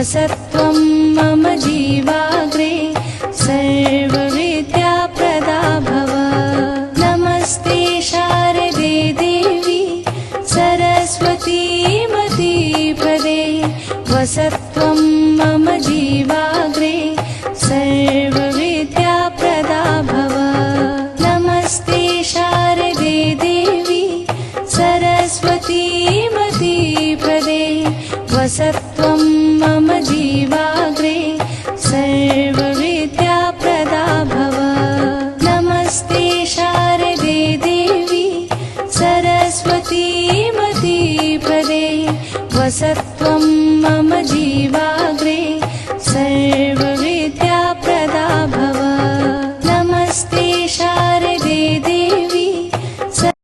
वसत्वं मम जीवाग्रे सर्वविद्याप्रदा भव। नमस्ते शारदे देवी सरस्वती मतीपदे वसत्वं मम जीवाग्रे सर्वविद्याप्रदा भव। नमस्ते शारदे देवी सरस्वती मतीपदे वसत्वं मम जीवाग्रे सर्वविद्याप्रदा भव। नमस्ते शारदे देवी सरस्वती मतीपदे वसत्वं